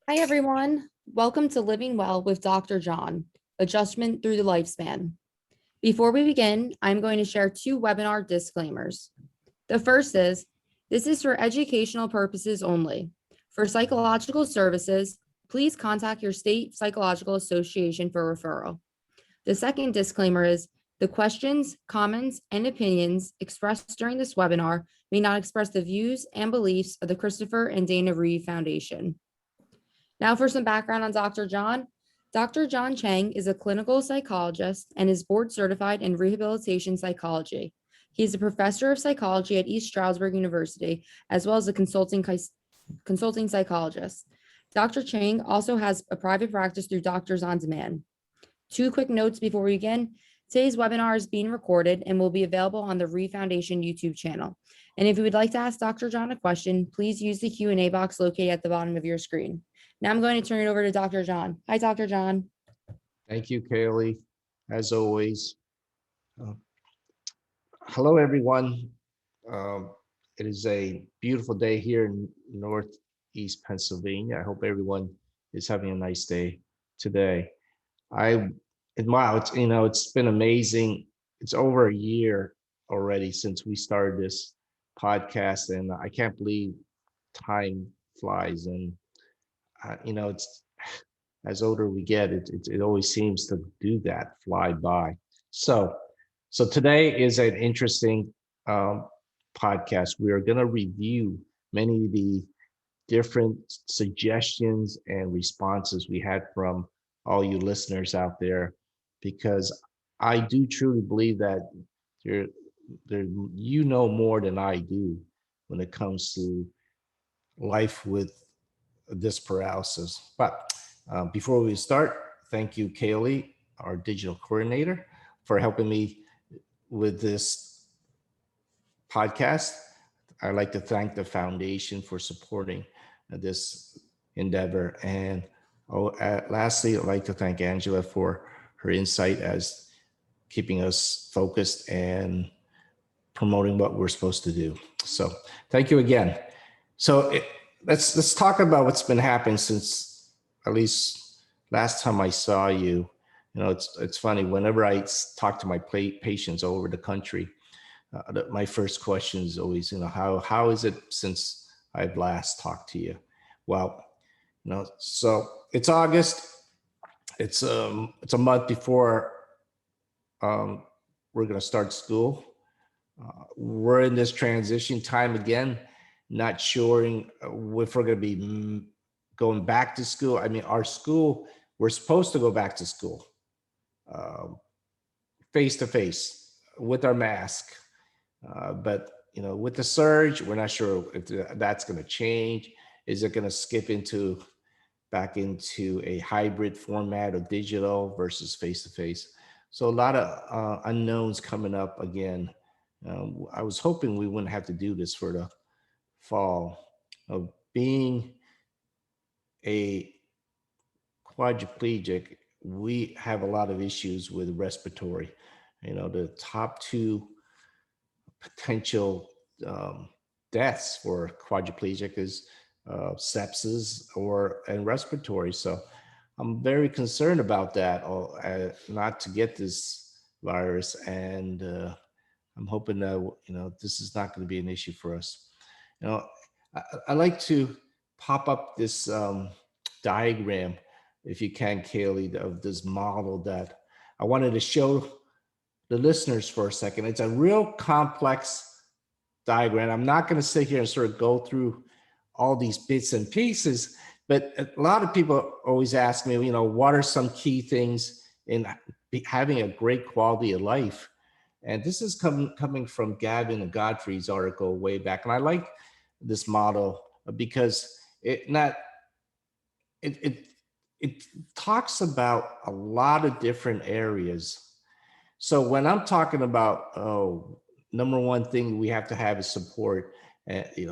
Hi, everyone. Welcome to Living Well with Dr. John, Adjustment Through the Lifespan. Before we begin, I'm going to share two webinar disclaimers. The first is, this is for educational purposes only. For psychological services, please contact your state psychological association for referral. The second disclaimer is, the questions, comments, and opinions expressed during this webinar may not express the views and beliefs of the Christopher and Dana Reeve Foundation. Now for some background on Dr. John. Dr. John Chang is a clinical psychologist and is board certified in rehabilitation psychology. He is a professor of psychology at East Stroudsburg University, as well as a consulting psychologist. Dr. Chang also has a private practice through Doctors on Demand. Two quick notes before we begin. Today's webinar is being recorded and will be available on the Reeve Foundation YouTube channel. And if you would like to ask Dr. John a question, please use the Q&A box located at the bottom of your screen. Now I'm going to turn it over to Dr. John. Hi, Dr. John. Thank you, Kaylee, as always. Hello, everyone. It is a beautiful day here in Northeast Pennsylvania. I hope everyone is having a nice day today. Wow, it's been amazing. It's over a year already since we started this podcast, and I can't believe time flies. And it's as older we get, it always seems to do that, fly by. So today is an interesting podcast. We are going to review many of the different suggestions and responses we had from all you listeners out there, because I do truly believe that you know more than I do when it comes to life with this paralysis. But before we start, thank you, Kaylee, our digital coordinator, for helping me with this podcast. I'd like to thank the foundation for supporting this endeavor. And lastly, I'd like to thank Angela for her insight as keeping us focused and promoting what we're supposed to do. So thank you again. So let's talk about what's been happening since at least last time I saw you. It's funny, whenever I talk to my patients all over the country, my first question is always, how is it since I've last talked to you? Well, so it's August. It's a month before we're going to start school. We're in this transition time again, not sure if we're going to be going back to school. I mean, our school, we're supposed to go back to school face to face with our mask. But, with the surge, we're not sure if that's going to change. Is it going to skip back into a hybrid format of digital versus face to face? So a lot of unknowns coming up again. I was hoping we wouldn't have to do this for the fall. Of being a quadriplegic, we have a lot of issues with respiratory. The top two potential deaths for quadriplegic is sepsis and respiratory. So I'm very concerned about that, not to get this virus. And I'm hoping that, this is not going to be an issue for us. I like to pop up this diagram, if you can, Kaylee, of this model that I wanted to show the listeners for a second. It's a real complex diagram. I'm not going to sit here and sort of go through all these bits and pieces, but a lot of people always ask me, what are some key things in having a great quality of life? And this is coming from Gavin and Godfrey's article way back. And I like this model because it talks about a lot of different areas. So when I'm talking about, number one thing we have to have is support.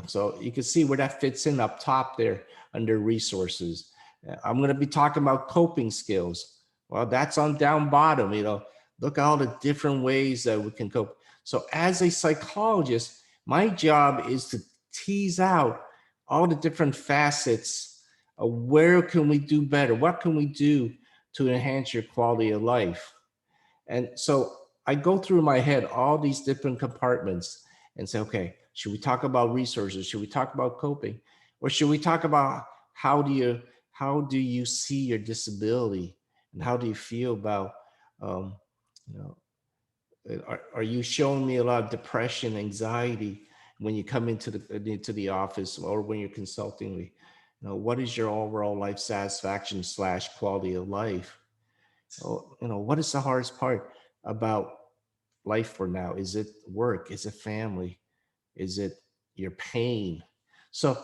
So you can see where that fits in up top there under resources. I'm going to be talking about coping skills. Well, that's on down bottom. Look at all the different ways that we can cope. So as a psychologist, my job is to tease out all the different facets Where can we do better? What can we do to enhance your quality of life? And so I go through my head all these different compartments and say, okay, should we talk about resources? Should we talk about coping? Or should we talk about how do you see your disability, and how do you feel about um, you know are you showing me a lot of depression, anxiety when you come into the office, or when you're consulting me? What is your overall life satisfaction slash quality of life? What is the hardest part about life for now? Is it work? Is it family? Is it your pain? So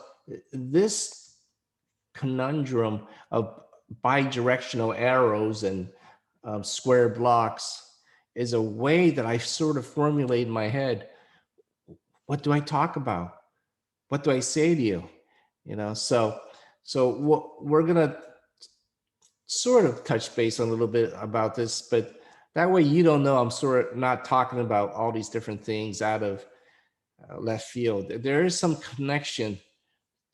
this conundrum of bidirectional arrows and square blocks is a way that I sort of formulate in my head. What do I talk about? What do I say to you? So we're gonna sort of touch base a little bit about this, but that way you don't know I'm sort of not talking about all these different things out of left field. There is some connection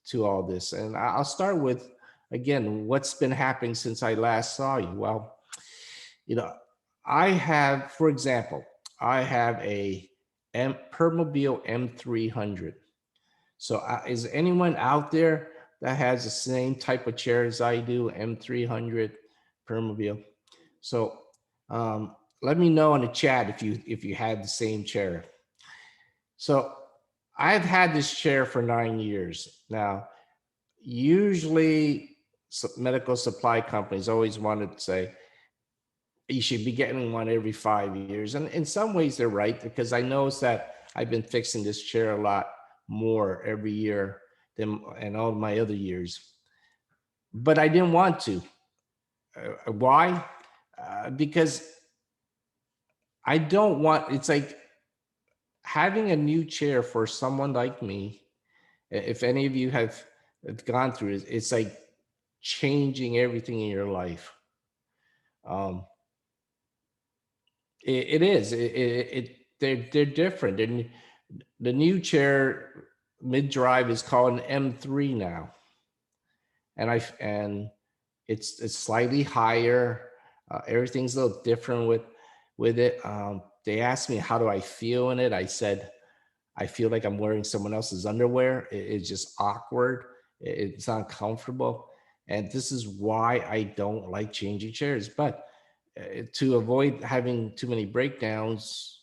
to all this, and I'll start with, again, what's been happening since I last saw you. Well, you know, I have, for example, I have a Permobile M300. So is anyone out there that has the same type of chair as I do, M300 Permobile? So let me know in the chat if you had the same chair. So I've had this chair for 9 years now. Usually, medical supply companies always wanted to say you should be getting one every 5 years, and in some ways they're right, because I noticed that I've been fixing this chair a lot more every year than and all my other years. But I didn't want to. Why? Because I don't want. It's like having a new chair for someone like me. If any of you have gone through it, it's like changing everything in your life. Um, it is. They're different. And the new chair mid drive is called an M3 now, and it's slightly higher. Everything's a little different with it. They asked me how do I feel in it. I said I feel like I'm wearing someone else's underwear. It's just awkward. It's uncomfortable, and this is why I don't like changing chairs. But to avoid having too many breakdowns,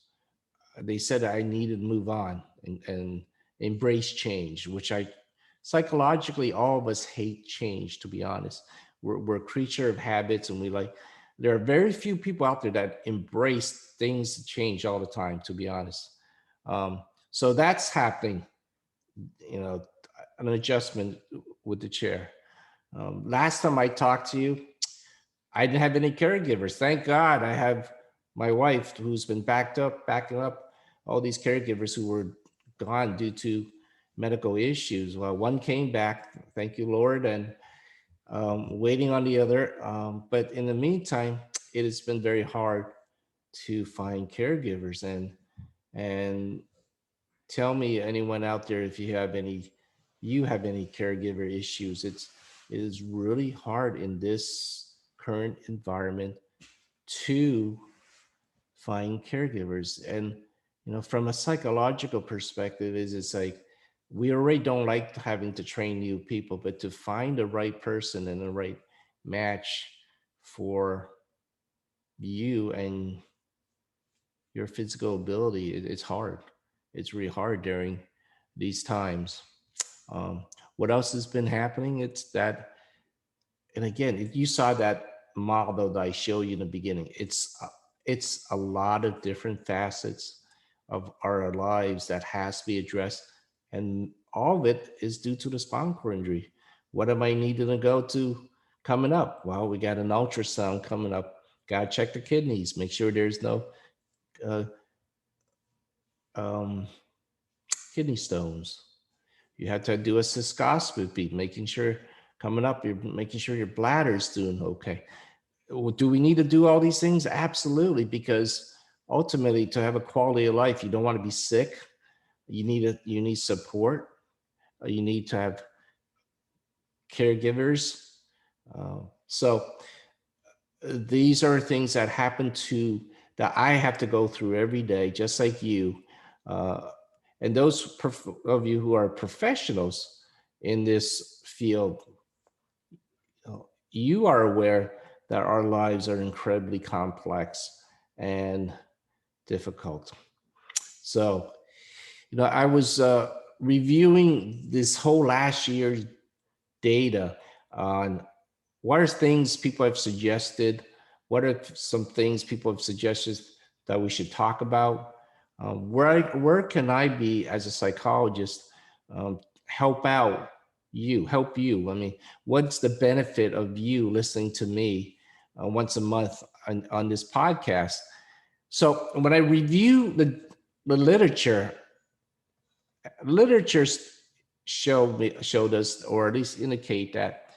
they said I needed to move on and embrace change, which I psychologically, all of us hate change, to be honest. We're a creature of habits, and there are very few people out there that embrace things to change all the time, to be honest. So that's happening, you know, an adjustment with the chair. Last time I talked to you, I didn't have any caregivers. Thank God I have my wife, who's been backing up all these caregivers who were gone due to medical issues. Well, one came back, thank you, Lord, and waiting on the other. But in the meantime, it has been very hard to find caregivers. And tell me, anyone out there, if you have any caregiver issues. It is really hard in this current environment to find caregivers. And from a psychological perspective, it's like we already don't like having to train new people, but to find the right person and the right match for you and your physical ability, it's hard. It's really hard during these times. What else has been happening? It's that, and again, if you saw that model that I showed you in the beginning, it's a lot of different facets of our lives that has to be addressed, and all of it is due to the spinal cord injury. What am I needing to go to coming up? Well, we got an ultrasound coming up. Got to check the kidneys, make sure there's no uh, um, kidney stones. You have to do a cystoscopy, making sure coming up, you're making sure your bladder's doing okay. Do we need to do all these things? Absolutely, because ultimately, to have a quality of life, you don't want to be sick. You need support. You need to have caregivers. So these are things that that I have to go through every day, just like you. And those of you who are professionals in this field, you are aware that our lives are incredibly complex and difficult. So, I was reviewing this whole last year's data on what are things people have suggested, what are some things people have suggested that we should talk about. Where can I be as a psychologist, help you? I mean, what's the benefit of you listening to me once a month on this podcast? So when I review the literature showed us, or at least indicate that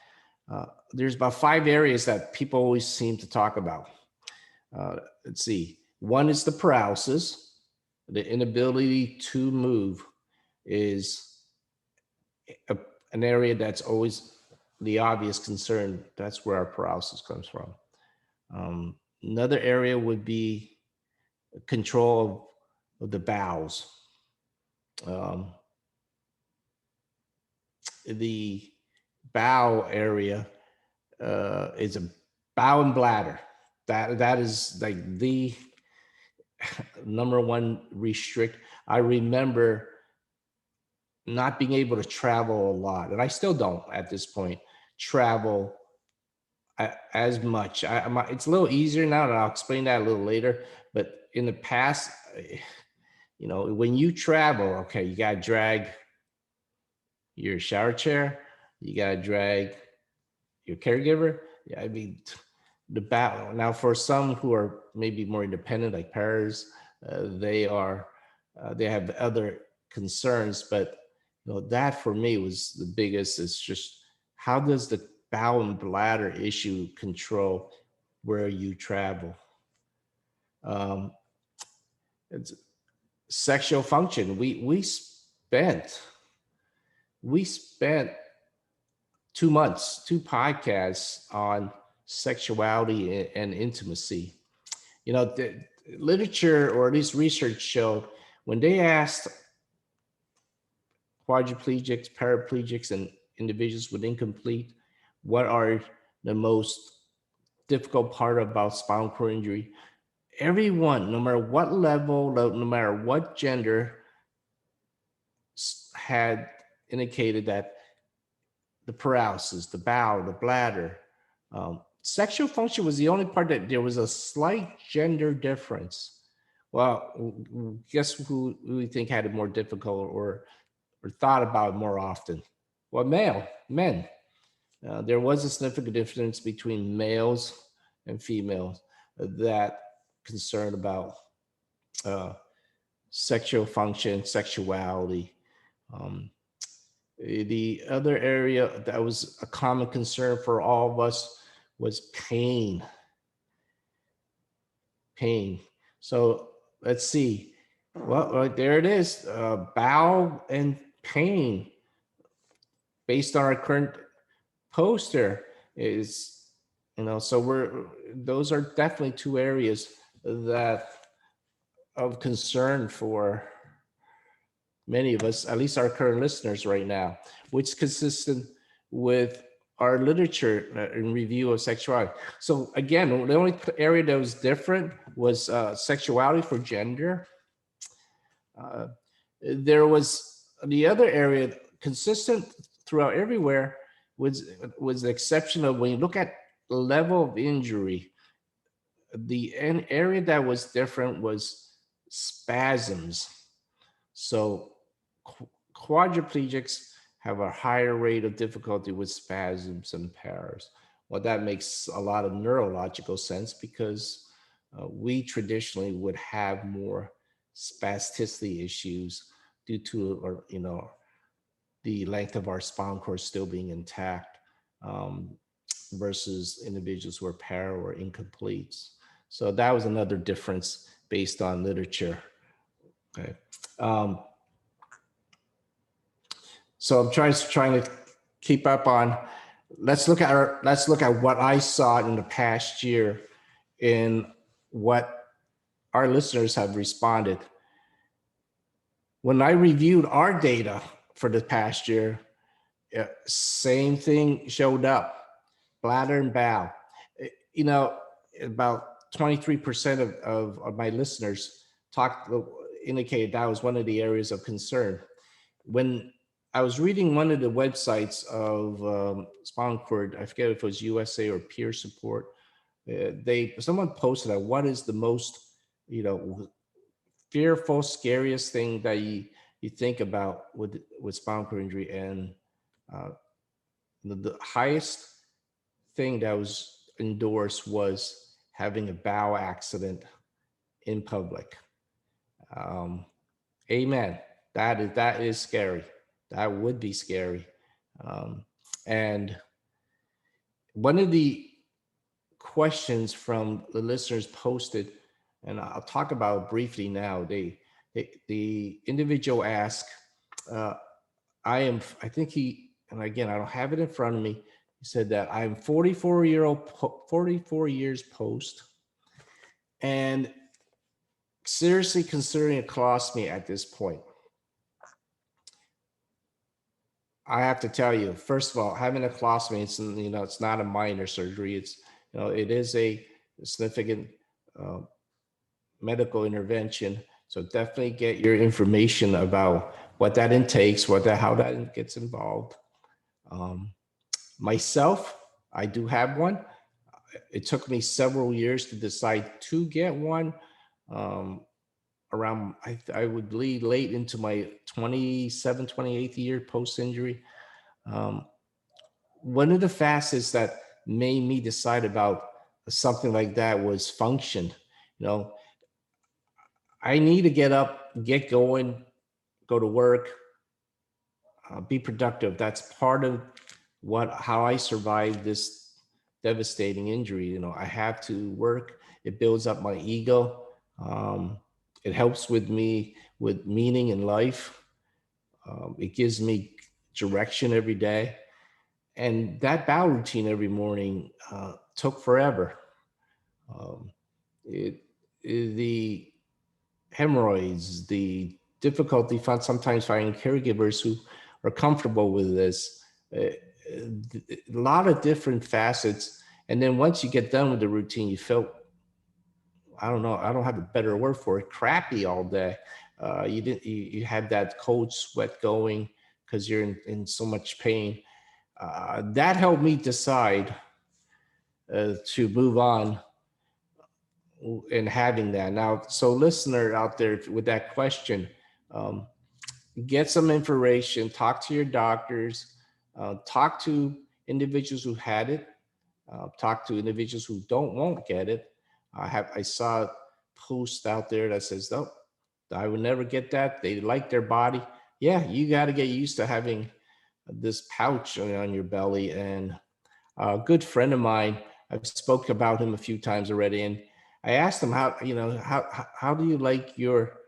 there's about 5 areas that people always seem to talk about. Let's see. One is the paralysis. The inability to move is an area that's always the obvious concern. That's where our paralysis comes from. Another area would be control of the bowels. The bowel area is a bowel and bladder. That is like the number one restrict. I remember not being able to travel a lot, and I still don't at this point travel as much. It's a little easier now, and I'll explain that a little later. But in the past, when you travel, okay, you gotta drag your shower chair, you gotta drag your caregiver. Yeah, I mean, the battle. Now, for some who are maybe more independent, like parents, they have other concerns, but that for me was the biggest. It's just, how does the bowel and bladder issue control where you travel? It's sexual function. We spent 2 months, 2 podcasts on sexuality and intimacy. The literature, or at least research, showed when they asked quadriplegics, paraplegics, and individuals with incomplete, what are the most difficult part about spinal cord injury, everyone, no matter what level, no matter what gender, had indicated that the paralysis, the bowel, the bladder, sexual function was the only part that there was a slight gender difference. Well, guess who we think had it more difficult, or thought about it more often? Well, men. There was a significant difference between males and females that concerned about sexual function, sexuality. The other area that was a common concern for all of us was pain. So let's see. Well, right there it is. Bowel and pain, based on our current poster, is, so those are definitely 2 areas that of concern for many of us, at least our current listeners right now, which is consistent with our literature in review of sexuality. So again, the only area that was different was sexuality for gender. There was the other area consistent throughout everywhere was the exception of when you look at the level of injury. The area that was different was spasms. So quadriplegics have a higher rate of difficulty with spasms and paras. Well, that makes a lot of neurological sense, because we traditionally would have more spasticity issues due to, the length of our spinal cord still being intact, versus individuals who are para or incomplete. So that was another difference based on literature. Okay. So I'm trying to keep up on let's look at what I saw in the past year in what our listeners have responded. When I reviewed our data for the past year, same thing showed up, bladder and bowel. You know, about 23% of my listeners indicated that was one of the areas of concern. When I was reading one of the websites of Spinal Cord, I forget if it was USA or Peer Support, someone posted that what is the most, fearful, scariest thing that you think about with spinal cord injury, and uh, the highest thing that was endorsed was having a bowel accident in public. Um, amen. That is scary. That would be scary. Um, and one of the questions from the listeners posted, and I'll talk about it briefly now. The individual asked, I think and again, I don't have it in front of me. He said that I'm 44 years post, and seriously considering a colostomy at this point. I have to tell you, first of all, having a colostomy, it's not a minor surgery. It is a significant medical intervention. So definitely get your information about what that intakes, how that gets involved. Myself, I do have one. It took me several years to decide to get one. Around, I would believe, late into my 28th year post-injury. One of the facets that made me decide about something like that was function. I need to get up, get going, go to work, be productive. That's part of how I survived this devastating injury. I have to work. It builds up my ego. It helps with me with meaning in life. It gives me direction every day. And that bowel routine every morning took forever. The hemorrhoids, the difficulty sometimes finding caregivers who are comfortable with this, a lot of different facets. And then once you get done with the routine, you felt, I don't know, I don't have a better word for it, crappy all day. You had that cold sweat going because you're in so much pain. That helped me decide to move on and having that. Now, so listener out there with that question, get some information, talk to your doctors, talk to individuals who had it, talk to individuals who won't get it. I saw a post out there that says, "Oh, I would never get that. They like their body." Yeah, you got to get used to having this pouch on your belly. And a good friend of mine, I've spoke about him a few times already, and I asked him how do you like your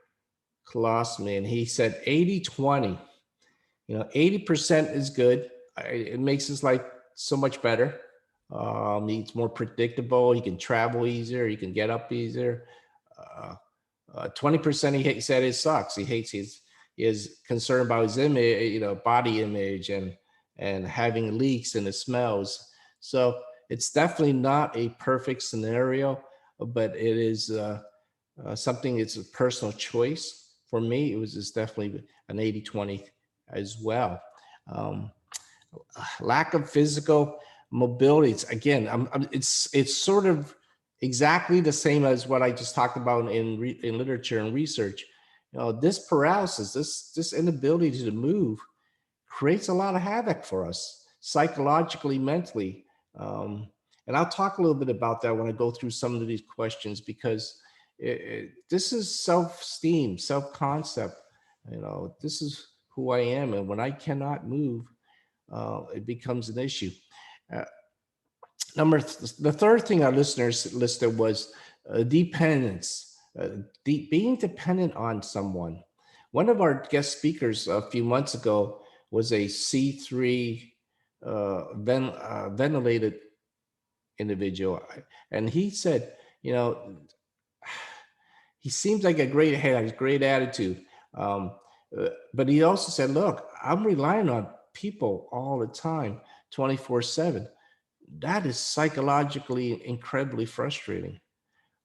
colostomy, and he said 80-20. 80% is good. It makes his life so much better. It's more predictable. He can travel easier. He can get up easier. 20% he said it sucks. He is concerned about his image, body image, and having leaks and the smells. So it's definitely not a perfect scenario, but it is something. It's a personal choice. For me, it's definitely an 80-20 as well. Lack of physical mobility. It's sort of exactly the same as what I just talked about in literature and research. This paralysis, this inability to move, creates a lot of havoc for us psychologically, mentally. And I'll talk a little bit about that when I go through some of these questions, because this is self-esteem, self-concept. This is who I am, and when I cannot move, it becomes an issue. Uh, the third thing our listeners listed was dependence, being dependent on someone. One of our guest speakers a few months ago was a C3 ventilated individual, and he said, you know, he seems like a great head, has great attitude. Um, but he also said, look, I'm relying on people all the time, 24/7. That is psychologically incredibly frustrating.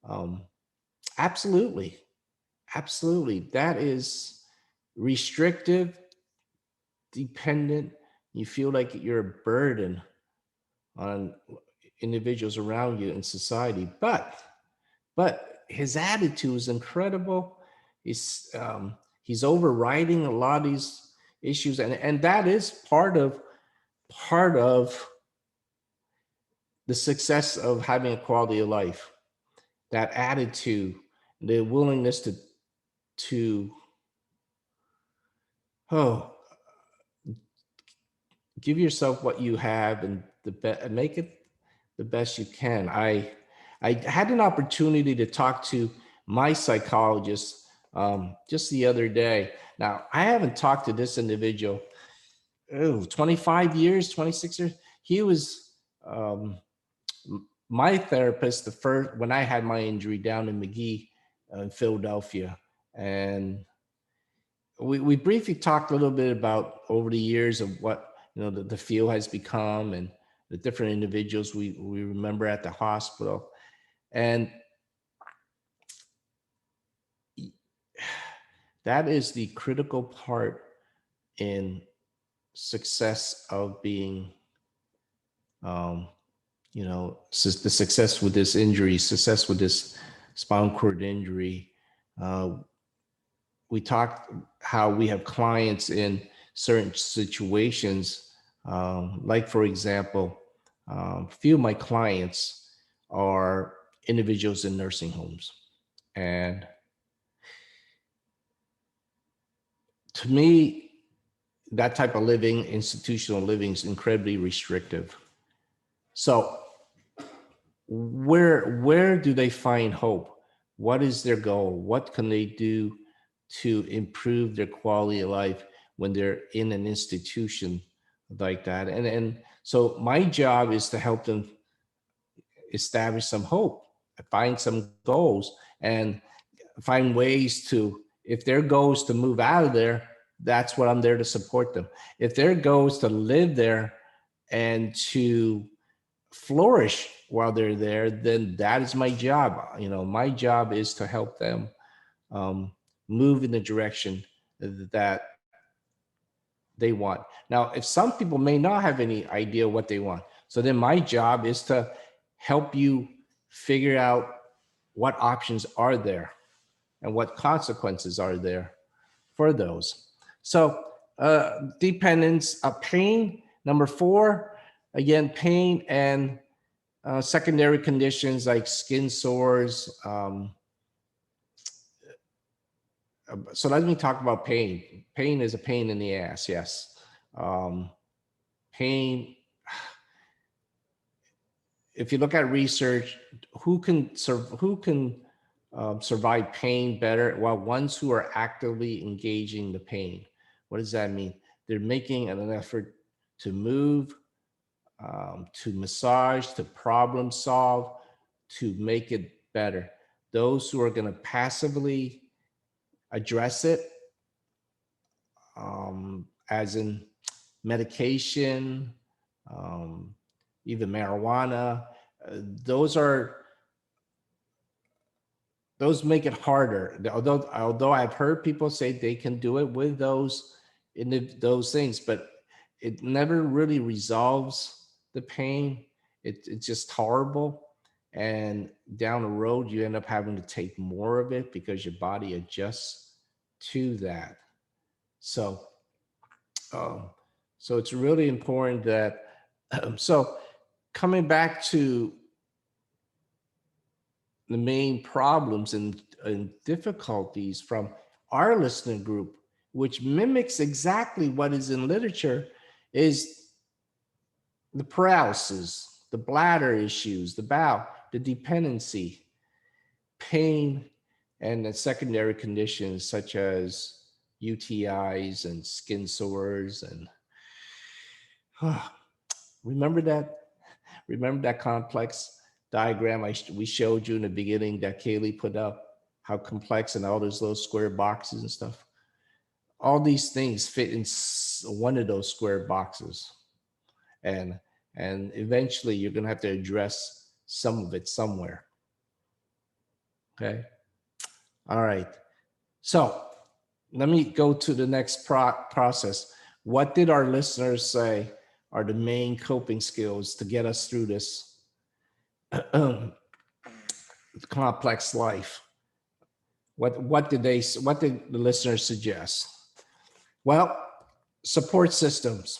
Um, absolutely. Absolutely. That is restrictive, dependent. You feel like you're a burden on individuals around you in society. But his attitude is incredible. He's overriding a lot of these issues, and that is part of the success of having a quality of life. That attitude, the willingness to oh give yourself what you have and make it the best you can. I had an opportunity to talk to my psychologist just the other day. Now, I haven't talked to this individual 25 years, 26 years. He was um, my therapist the first when I had my injury down in McGee in Philadelphia, and we briefly talked a little bit about over the years of what the field has become and the different individuals we remember at the hospital. And that is the critical part in success of being um, the success with this injury, success with this spinal cord injury. uh, we talked how we have clients in certain situations, like for example, a few of my clients are individuals in nursing homes, and to me, that type of living, institutional living, is incredibly restrictive. So where do they find hope? What is their goal? What can they do to improve their quality of life when they're in an institution like that? And so my job is to help them establish some hope, find some goals, and find ways to, if their goal is to move out of there, that's what I'm there to support them. If their goal is to live there and to flourish while they're there, then that is my job. My job is to help them um, move in the direction that they want. Now, if some people may not have any idea what they want, so then my job is to help you figure out what options are there and what consequences are there for those. So dependence, pain, number 4, again, pain and secondary conditions like skin sores. So let me talk about pain. Pain is a pain in the ass, yes. Um, pain, if you look at research, who can survive pain better? Well, ones who are actively engaging the pain. What does that mean? They're making an effort to move, to massage, to problem solve, to make it better. Those who are going to passively address it, as in medication, um, even marijuana, those are those make it harder. Although I've heard people say they can do it with those things, but it never really resolves the pain. It's just horrible. And down the road, you end up having to take more of it because your body adjusts to that. So, um, so it's really important that, so coming back to the main problems and difficulties from our listening group, which mimics exactly what is in literature, is the paralysis, the bladder issues, the bowel, the dependency, pain, and the secondary conditions such as UTIs and skin sores and Remember that? Remember that complex diagram we showed you in the beginning that Kaylee put up? How complex and all those little square boxes and stuff. All these things fit in one of those square boxes, and eventually you're going to have to address some of it somewhere. Okay. All right. So let me go to the next process. What did our listeners say are the main coping skills to get us through this complex life? What did the listeners suggest? Well, support systems.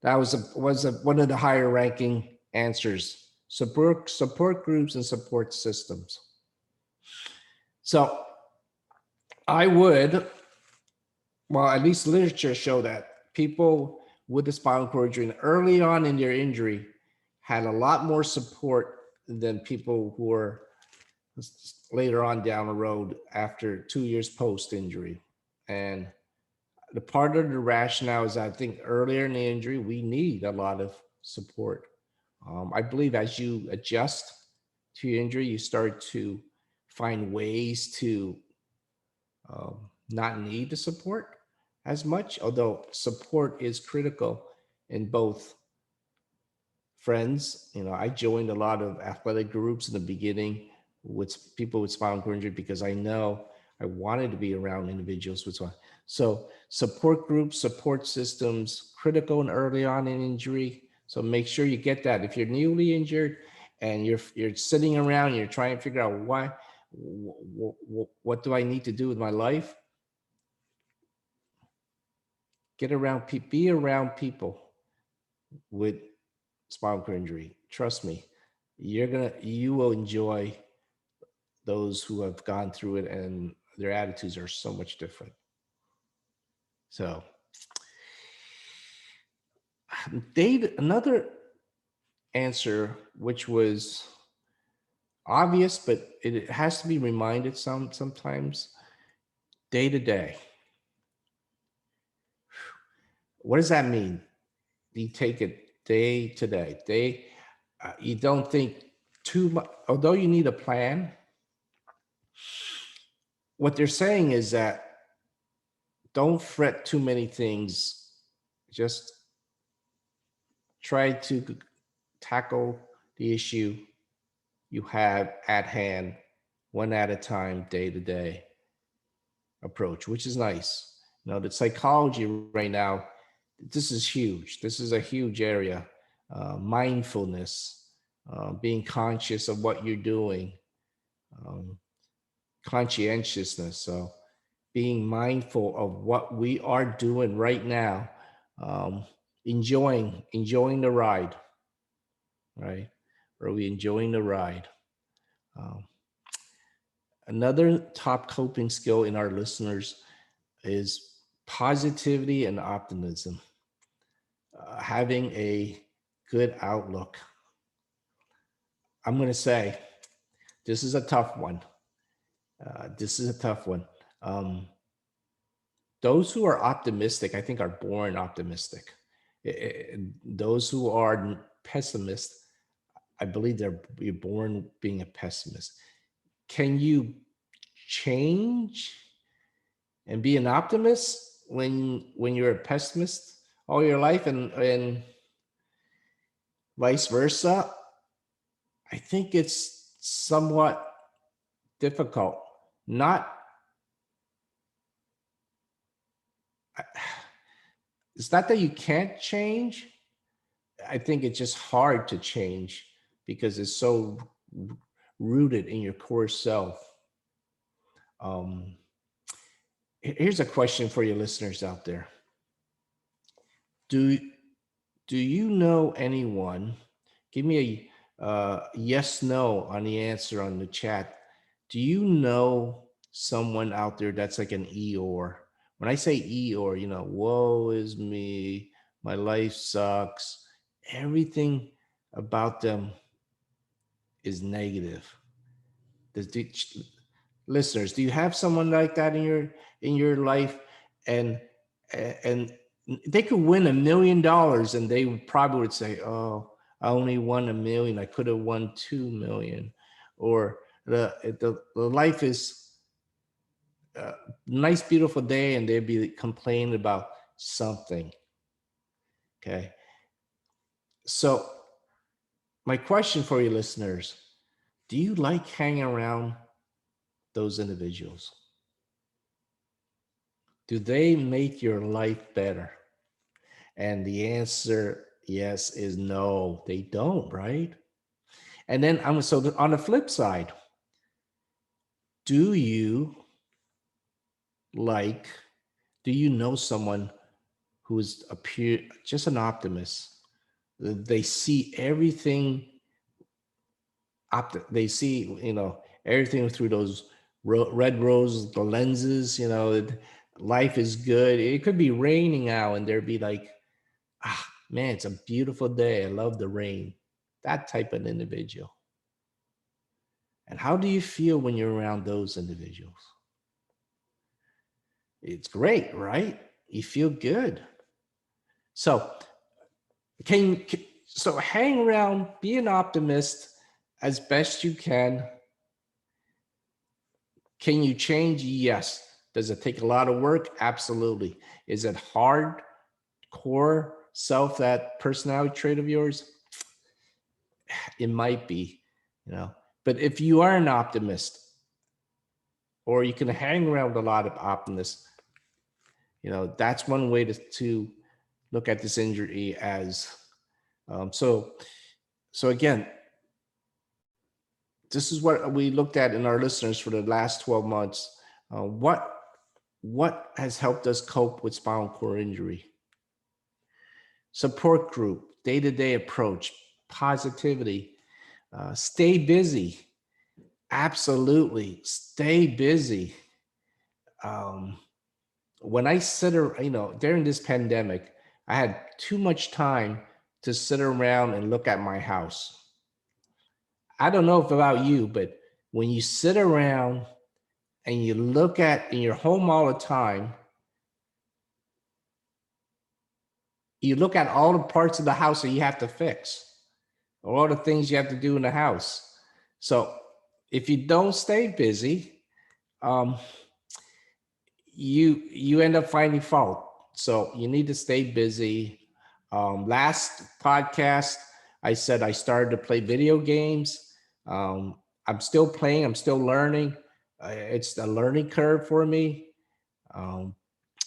That one of the higher ranking answers. Support groups and support systems. So I would, well, at least literature show that people with the spinal cord injury early on in their injury had a lot more support than people who were later on down the road after 2 years post injury. And the part of the rationale is I think earlier in the injury, we need a lot of support. I believe as you adjust to your injury, you start to find ways to not need the support as much, although support is critical in both friends. I joined a lot of athletic groups in the beginning with people with spinal cord injury because I know I wanted to be around individuals with spinal. So support groups, support systems, critical and early on in injury. So make sure you get that. If you're newly injured and you're sitting around, you're trying to figure out what do I need to do with my life? Get around people, be around people with spinal cord injury. Trust me, you will enjoy those who have gone through it, and their attitudes are so much different. So another answer, which was obvious, but it has to be reminded sometimes, day to day. What does that mean? You take it day to day. You don't think too much, although you need a plan. What they're saying is that don't fret too many things. Just try to tackle the issue you have at hand, one at a time, day to day approach, which is nice. The psychology right now, this is huge. This is a huge area. Mindfulness, being conscious of what you're doing, conscientiousness. So being mindful of what we are doing right now, enjoying the ride, right? Are we enjoying the ride? Another top coping skill in our listeners is positivity and optimism, having a good outlook. I'm going to say this is a tough one. Those who are optimistic, I think, are born optimistic. Those who are pessimists, I believe you're born being a pessimist. Can you change and be an optimist when you're a pessimist all your life, and vice versa? I think it's somewhat difficult. It's not that you can't change. I think it's just hard to change because it's so rooted in your core self. Here's a question for your listeners out there. Do you know anyone? Give me a yes, no on the answer on the chat. Do you know someone out there that's like an Eeyore? When I say Eeyore, woe is me, my life sucks. Everything about them is negative. Listeners, do you have someone like that in your life? And they could win $1 million and they probably would say, oh, I only won $1 million. I could have won 2 million. Or the life is a nice, beautiful day, and they'd be complaining about something. Okay. So my question for you listeners, do you like hanging around those individuals? Do they make your life better? And the answer, yes, is no, they don't, right? And then on the flip side, do you like, do you know someone who is just an optimist? They see everything, they see, everything through those red rose, the lenses, life is good. It could be raining out and they'd be like, ah, man, it's a beautiful day. I love the rain. That type of individual. And how do you feel when you're around those individuals? It's great, right? You feel good. So so hang around, be an optimist as best you can. Can you change? Yes. Does it take a lot of work? Absolutely. Is it hard core self, that personality trait of yours? It might be, but if you are an optimist, or you can hang around with a lot of optimists, that's one way to look at this injury as. So again, this is what we looked at in our listeners for the last 12 months. What has helped us cope with spinal cord injury? Support group, day-to-day approach, positivity, stay busy. Absolutely, stay busy. When I during this pandemic, I had too much time to sit around and look at my house. I don't know if about you, but when you sit around and you look in your home all the time, you look at all the parts of the house that you have to fix, or all the things you have to do in the house. So if you don't stay busy, you end up finding fault. So you need to stay busy. Last podcast, I said I started to play video games. I'm still playing. I'm still learning. It's a learning curve for me.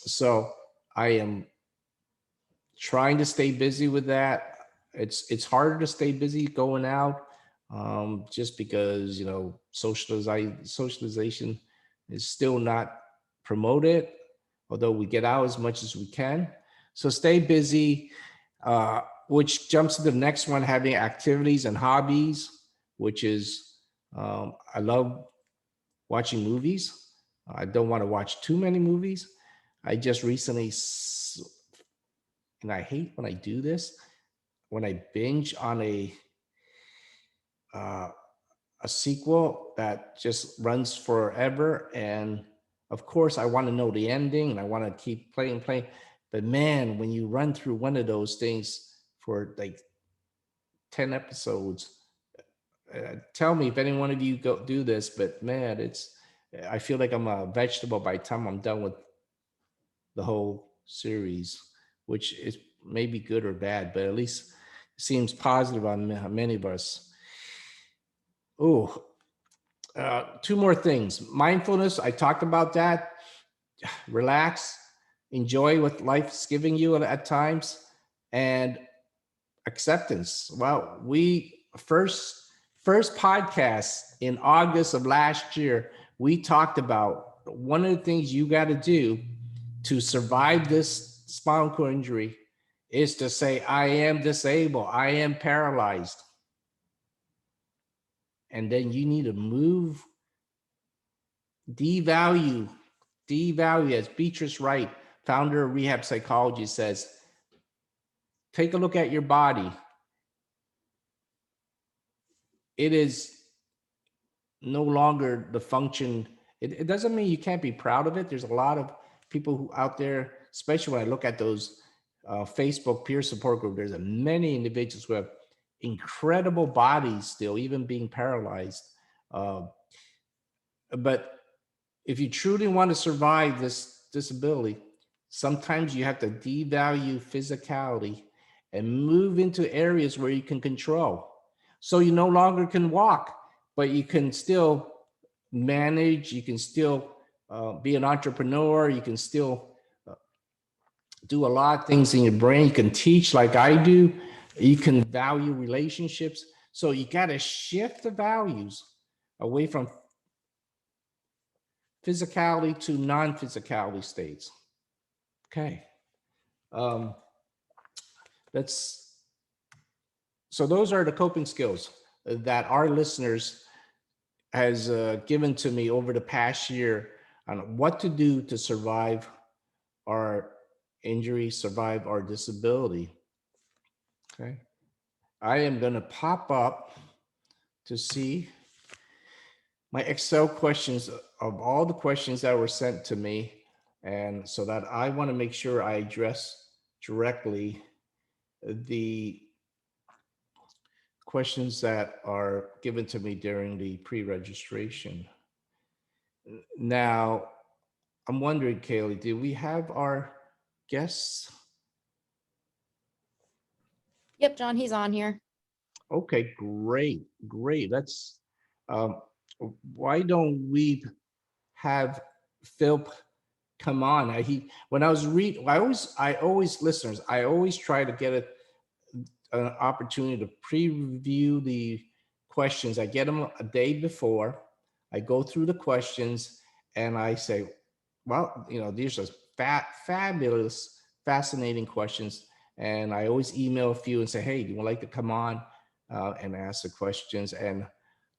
So I am trying to stay busy with that. It's harder to stay busy going out, just because socialization is still not promoted, although we get out as much as we can. So stay busy, which jumps to the next one, having activities and hobbies, which is, I love watching movies. I don't want to watch too many movies. I just recently, and I hate when I do this, when I binge on a sequel that just runs forever, and of course I want to know the ending and I want to keep playing. But man, when you run through one of those things for like 10 episodes, tell me if any one of you go do this, but man, I feel like I'm a vegetable by the time I'm done with the whole series, which is maybe good or bad, but at least seems positive on many of us. Oh, two more things. Mindfulness, I talked about that. Relax, enjoy what life's giving you at times, and acceptance. Well, we first podcast in August of last year, we talked about one of the things you got to do to survive this spinal cord injury is to say, I am disabled, I am paralyzed. And then you need to move, devalue, as Beatrice Wright, founder of Rehab Psychology, says, take a look at your body. It is no longer the function. It doesn't mean you can't be proud of it. There's a lot of people who out there, especially when I look at those Facebook peer support group, there's many individuals who have incredible bodies still, even being paralyzed. But if you truly want to survive this disability, sometimes you have to devalue physicality and move into areas where you can control. So you no longer can walk, but you can still manage, you can still be an entrepreneur, you can still do a lot of things in your brain. You can teach like I do, you can value relationships. So you got to shift the values away from physicality to non-physicality states. Okay. That's so those are the coping skills that our listeners has given to me over the past year on what to do to survive our injury, survive our disability. Okay. I am going to pop up to see my Excel questions of all the questions that were sent to me. And so that I want to make sure I address directly the questions that are given to me during the pre-registration. Now, I'm wondering, Kaylee, do we have our guests? Yep, John, he's on here. Okay, great, great. Let's, um, why don't we have Phil come on? When I was listeners, I always try to get an opportunity to preview the questions. I get them a day before. I go through the questions and I say, well, these are fabulous, fascinating questions. And I always email a few and say, hey, do you like to come on and ask the questions? And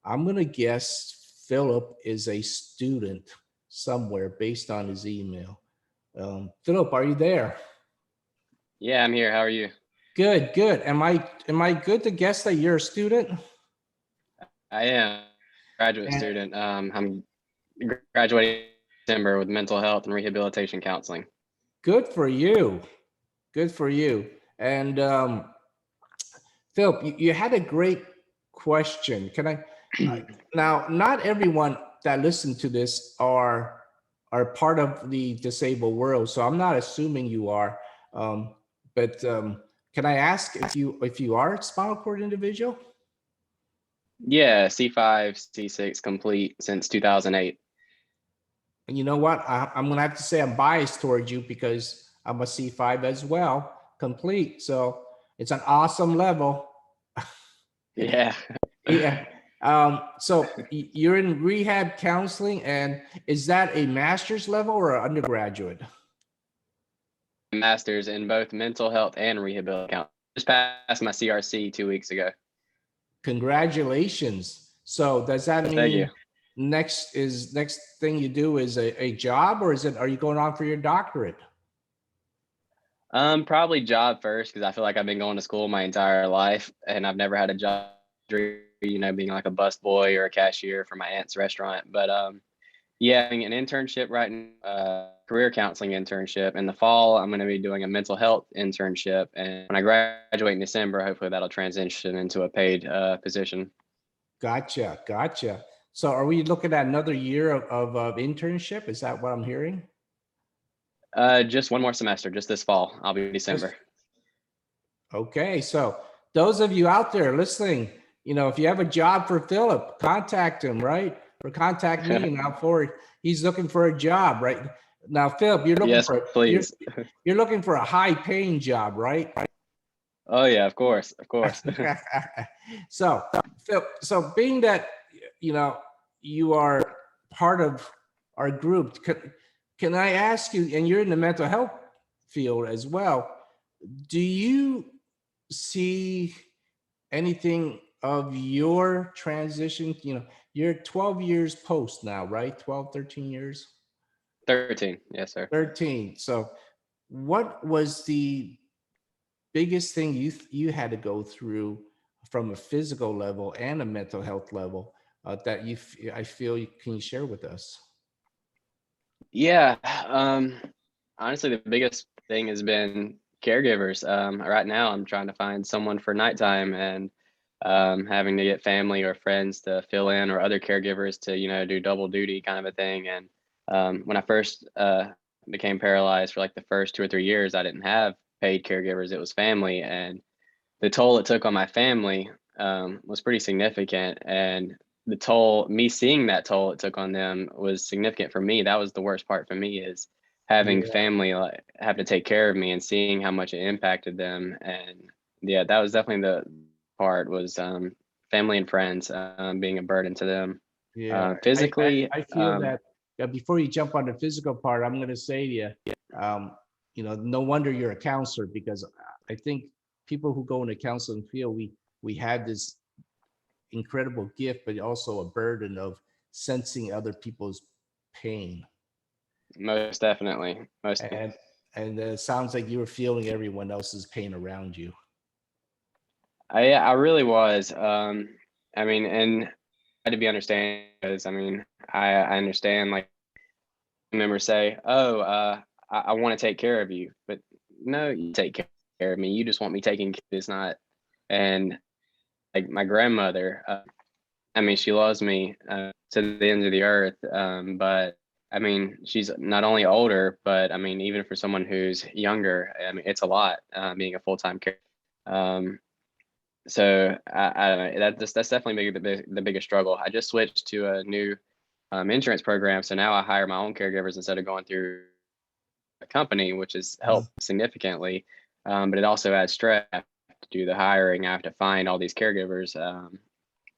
I'm going to guess Philip is a student somewhere based on his email. Philip, are you there? Yeah, I'm here. How are you? Good, good. Am I good to guess that you're a student? I am a graduate student. I'm graduating in December with mental health and rehabilitation counseling. Good for you. Good for you. And Philip, you had a great question. Can I now? Not everyone that listen to this are part of the disabled world, so I'm not assuming you are. But can I ask if you are a spinal cord individual? Yeah, C5, C6 complete since 2008. And you know what? I'm going to have to say I'm biased towards you because I'm a C5 as well, complete. So it's an awesome level. Yeah. Yeah. So you're in rehab counseling, and is that a master's level or an undergraduate? Master's in both mental health and rehabilitation counseling. Just passed my CRC 2 weeks ago. Congratulations. So does that Thank you. mean next thing you do is a job, or are you going on for your doctorate? Probably job first, because I feel like I've been going to school my entire life and I've never had a job, being like a busboy or a cashier for my aunt's restaurant. But yeah, an internship right now, career counseling internship. In the fall, I'm going to be doing a mental health internship. And when I graduate in December, hopefully that'll transition into a paid position. Gotcha. So are we looking at another year of internship? Is that what I'm hearing? Just one more semester, just this fall. I'll be December. Okay. So those of you out there listening, if you have a job for Philip, contact him, right? Or contact me he's looking for a job, right? Now, Philip, you're looking please. You're looking for a high paying job, right? Oh yeah, of course. So, Phil, being that you are part of our group, can I ask you? And you're in the mental health field as well. Do you see anything of your transition? You're 12 years post now, right? 12, 13 years? 13, yes, sir. 13. So, what was the biggest thing you had to go through from a physical level and a mental health level that I feel you can share with us? Yeah, honestly, the biggest thing has been caregivers. Right now, I'm trying to find someone for nighttime, and having to get family or friends to fill in, or other caregivers to, do double duty kind of a thing. And when I first became paralyzed, for like the first 2 or 3 years, I didn't have paid caregivers. It was family, and the toll it took on my family was pretty significant. And me seeing that toll it took on them was significant for me. That was the worst part for me, is having Yeah. family like have to take care of me and seeing how much it impacted them. And yeah, that was definitely the part, was family and friends being a burden to them. Yeah, Physically, I feel that before you jump on the physical part, I'm going to say to you, no wonder you're a counselor, because I think people who go in the counseling field, we have this incredible gift, but also a burden of sensing other people's pain. most definitely, And it sounds like you were feeling everyone else's pain around you. I really was. I mean, and I had to be understanding, because I mean, I understand, like, members say, "Oh, I want to take care of you," but no, you take care of me. You just want me taking care. It's not. And like my grandmother, I mean, she loves me to the ends of the earth. But I mean, she's not only older, but I mean, even for someone who's younger, I mean, it's a lot being a full-time care. Um, so I don't know. That's definitely the biggest struggle. I just switched to a new insurance program, so now I hire my own caregivers instead of going through a company, which has Mhm. helped significantly. But it also adds stress. I have to do the hiring. I have to find all these caregivers,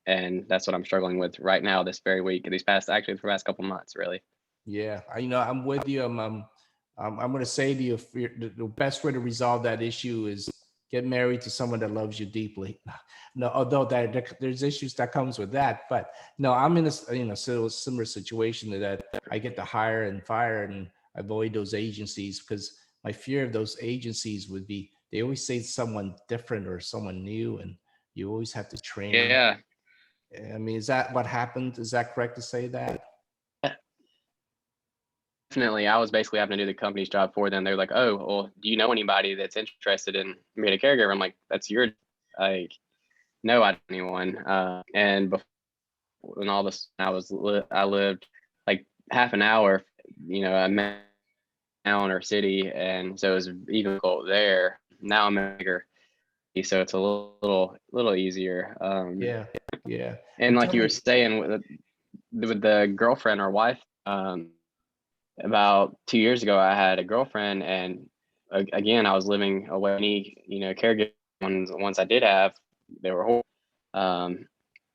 and that's what I'm struggling with right now, this very week. Actually, for the past couple months, really. Yeah, I'm with you. I'm going to say to you, the best way to resolve that issue is get married to someone that loves you deeply. No, although there's issues that comes with that, but no, I'm in a similar situation to that. I get to hire and fire and avoid those agencies, because my fear of those agencies would be, they always say someone different or someone new, and you always have to train. Yeah, I mean, is that what happened? Is that correct to say that? definitely. I was basically having to do the company's job for them. They're like, "Oh, well, do you know anybody that's interested in being a caregiver?" I'm like, "That's your like, no, I don't know anyone." And before, when all this, I lived like half an hour, a town or city, and so it was even cold there. Now I'm in a bigger city, so it's a little easier. Yeah, yeah. And And like tell you were me, saying with the girlfriend or wife, about 2 years ago, I had a girlfriend, and again, I was living away. Caregiving ones I did have, they were horrible.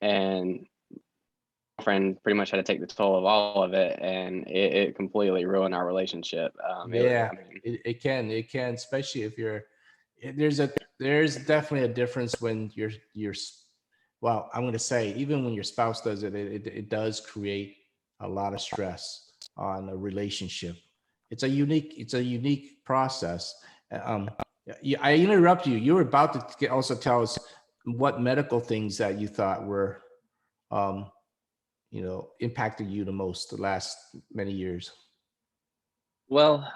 And girlfriend pretty much had to take the toll of all of it, and it completely ruined our relationship. yeah, I mean, it can, especially if you're, there's definitely a difference when well, I'm going to say, even when your spouse does it, it does create a lot of stress on a relationship. It's a unique process. Um, I interrupt you. You were about to also tell us what medical things that you thought were, um, impacted you the most the last many years. well,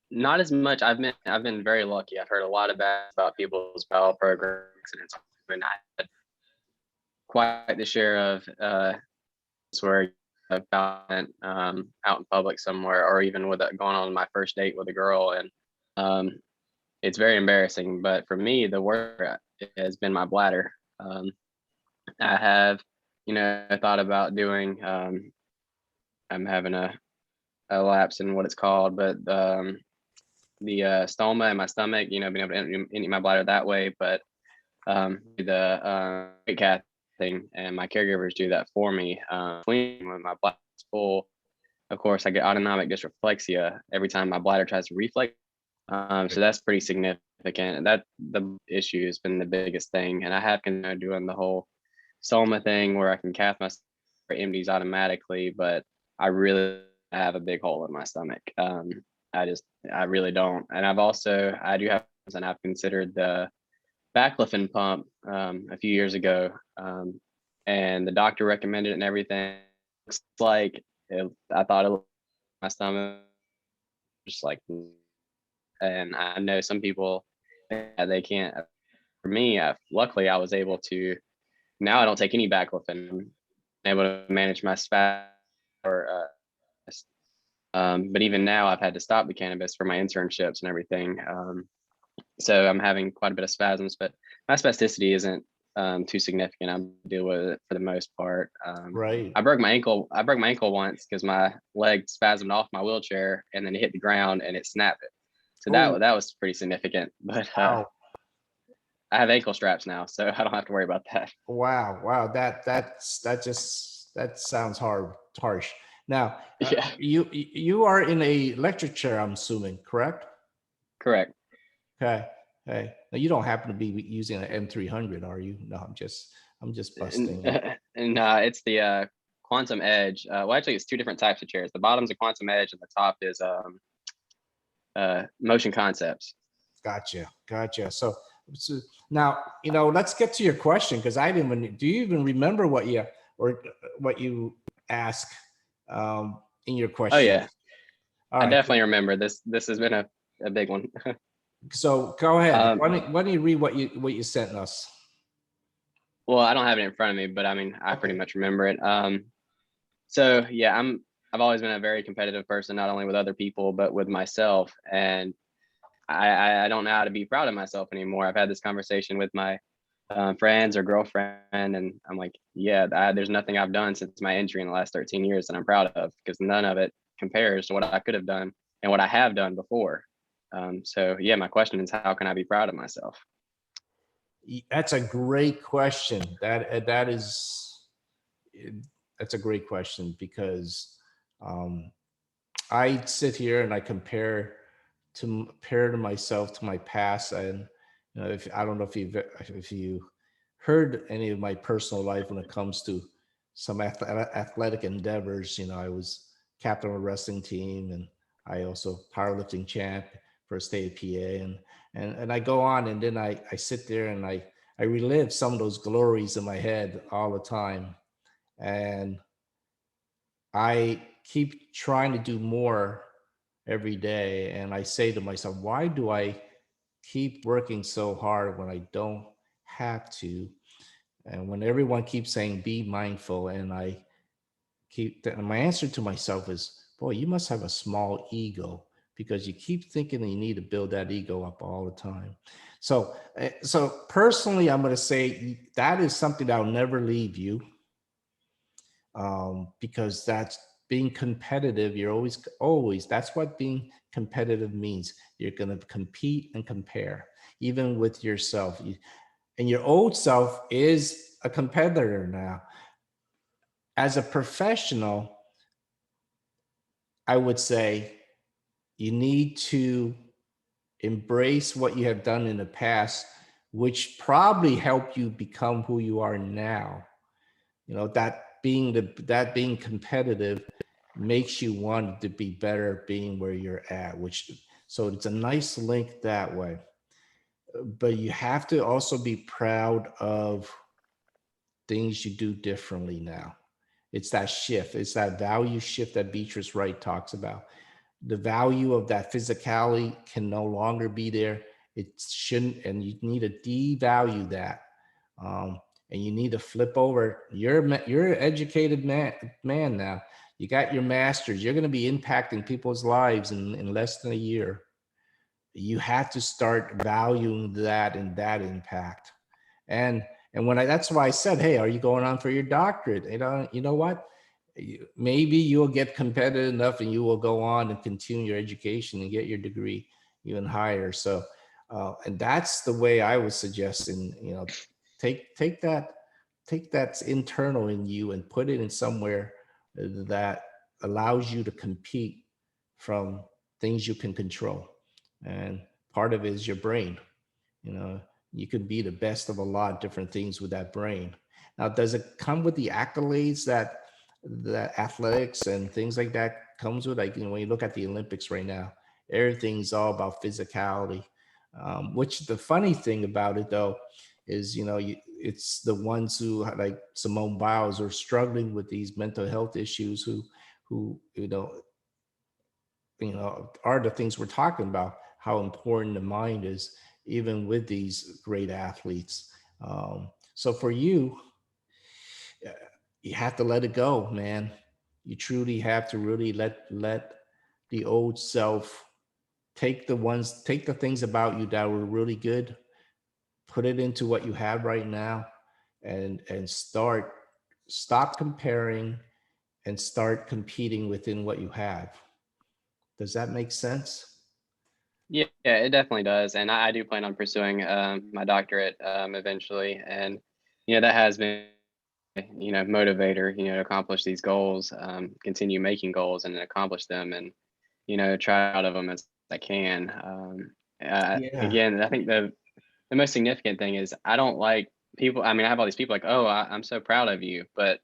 not as much. I've been very lucky. I've heard a lot of bad about people's bowel program accidents, and I had quite the share of where I've found out in public somewhere, or even with going on my first date with a girl, and um, it's very embarrassing. But for me, the worst has been my bladder. Um, I have, thought about doing. I'm having a lapse in what it's called, but the stoma in my stomach, being able to empty my bladder that way. But the weight cath thing, and my caregivers do that for me. When my bladder is full, of course, I get autonomic dysreflexia every time my bladder tries to reflex. So that's pretty significant. And that the issue has been the biggest thing. And I have considered doing the whole soma thing where I can cath my empties automatically, but I really have a big hole in my stomach. I really don't. And I do have, and I've considered the baclofen pump a few years ago, and the doctor recommended it and everything. Looks like I thought it was my stomach, just like And I know some people, they can't. For me, luckily, I was able to. Now I don't take any baclofen. I'm able to manage my spasm. But even now, I've had to stop the cannabis for my internships and everything. So I'm having quite a bit of spasms, but my spasticity isn't too significant. I deal with it for the most part. Right. I broke my ankle. I broke my ankle once because my leg spasmed off my wheelchair and then it hit the ground and it snapped it. So Oh, that was pretty significant. But wow. I have ankle straps now, so I don't have to worry about that. Wow. That sounds harsh. Now, Yeah, you are in a lecture chair, I'm assuming, correct? correct. Okay. Hey, now you don't happen to be using an M300, are you? No, I'm just busting. And it's the Quantum Edge. Well, actually, it's two different types of chairs. The bottom's a Quantum Edge, and the top is Motion Concepts. Gotcha. So now, let's get to your question, because I didn't even, do you even remember what you asked in your question? Oh yeah, All I right. definitely remember this. This has been a big one. So go ahead. Why don't you read what you sent us? Well, I don't have it in front of me, but I mean, I pretty Okay. much remember it. So yeah, I've always been a very competitive person, not only with other people, but with myself. And I don't know how to be proud of myself anymore. I've had this conversation with my friends or girlfriend, and I'm like, yeah, there's nothing I've done since my injury in the last 13 years that I'm proud of, because none of it compares to what I could have done and what I have done before. So yeah, my question is, how can I be proud of myself? That's a great question. That's a great question, because I sit here and I compare to myself to my past. And if I don't know if you heard any of my personal life when it comes to some athletic endeavors. I was captain of a wrestling team, and I also powerlifting champ for state PA, and I go on, and then I sit there and I relive some of those glories in my head all the time, and I keep trying to do more every day. And I say to myself, why do I keep working so hard when I don't have to? And when everyone keeps saying, be mindful, and and my answer to myself is, boy, you must have a small ego, because you keep thinking that you need to build that ego up all the time. So personally, I'm going to say that is something that'll never leave you. Because that's being competitive. You're always, that's what being competitive means. You're going to compete and compare, even with yourself. And your old self is a competitor now. As a professional, I would say you need to embrace what you have done in the past, which probably helped you become who you are now. That being competitive makes you want to be better being where you're at, so it's a nice link that way. But you have to also be proud of things you do differently now. It's that shift. It's that value shift that Beatrice Wright talks about. The value of that physicality can no longer be there. It shouldn't, and you need to devalue that. And you need to flip over. You're an educated man now. You got your master's. You're going to be impacting people's lives in less than a year. You have to start valuing that and that impact. And that's why I said, hey, are you going on for your doctorate? You know what? Maybe you'll get competitive enough and you will go on and continue your education and get your degree even higher. So, and that's the way I was suggesting, take that's internal in you and put it in somewhere that allows you to compete from things you can control. And part of it is your brain. You can be the best of a lot of different things with that brain. Now, does it come with the accolades that athletics and things like that comes with? Like, when you look at the Olympics right now, everything's all about physicality. Which the funny thing about it, though, is, it's the ones who, like Simone Bowles, are struggling with these mental health issues, who are the things we're talking about. how important the mind is, even with these great athletes. So for you, you have to let it go, man. You truly have to really let the old self take the things about you that were really good, put it into what you have right now, and stop comparing and start competing within what you have. Does that make sense? Yeah, it definitely does. And I do plan on pursuing my doctorate eventually. And, that has been, motivator, to accomplish these goals, continue making goals and accomplish them and, try out of them as I can. Yeah. Again, I think the most significant thing is I don't like people. I mean, I have all these people like, oh, I'm so proud of you, but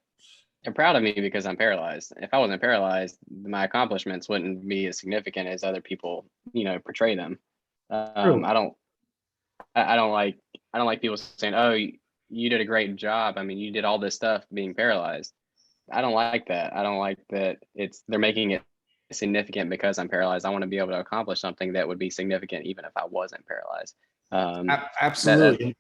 they're proud of me because I'm paralyzed. If I wasn't paralyzed, my accomplishments wouldn't be as significant as other people, portray them. True. I don't like I don't like people saying, "Oh, you did a great job. I mean, you did all this stuff being paralyzed." I don't like that. I don't like that they're making it significant because I'm paralyzed. I want to be able to accomplish something that would be significant even if I wasn't paralyzed. That Absolutely.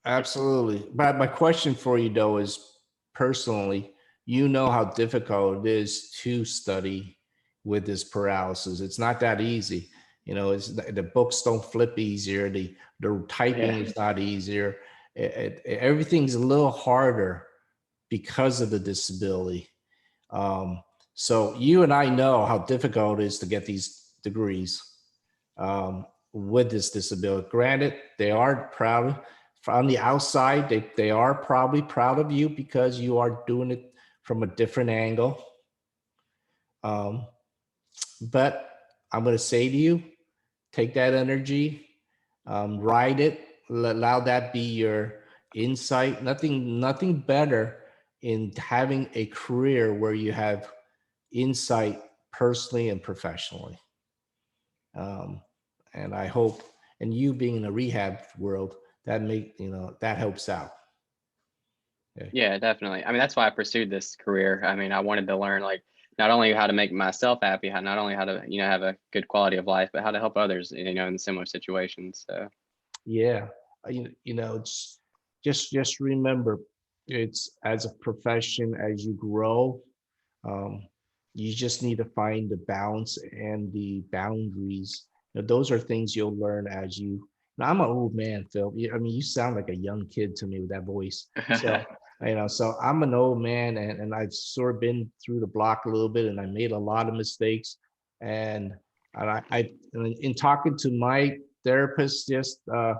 Absolutely. But my question for you though is, personally, you know how difficult it is to study with this paralysis. It's not that easy. It's the books don't flip easier. The typing yeah. is not easier. Everything's a little harder because of the disability. So you and I know how difficult it is to get these degrees with this disability. Granted, they are proud on the outside. They are probably proud of you because you are doing it from a different angle. Um, but I'm going to say to you, take that energy, ride it, allow that be your insight. Nothing better in having a career where you have insight personally and professionally. Um, and I hope, and you being in the rehab world, that helps out. Okay. Yeah, definitely. I mean, that's why I pursued this career. I mean, I wanted to learn like not only how to make myself happy, not only how to, have a good quality of life, but how to help others, in similar situations. So Yeah. It's just remember, it's as a profession, as you grow, um, you just need to find the balance and the boundaries. Those are things you'll learn as you. Now, I'm an old man, Phil. I mean, you sound like a young kid to me with that voice. So, so I'm an old man, and I've sort of been through the block a little bit, and I made a lot of mistakes. And in talking to my therapist just a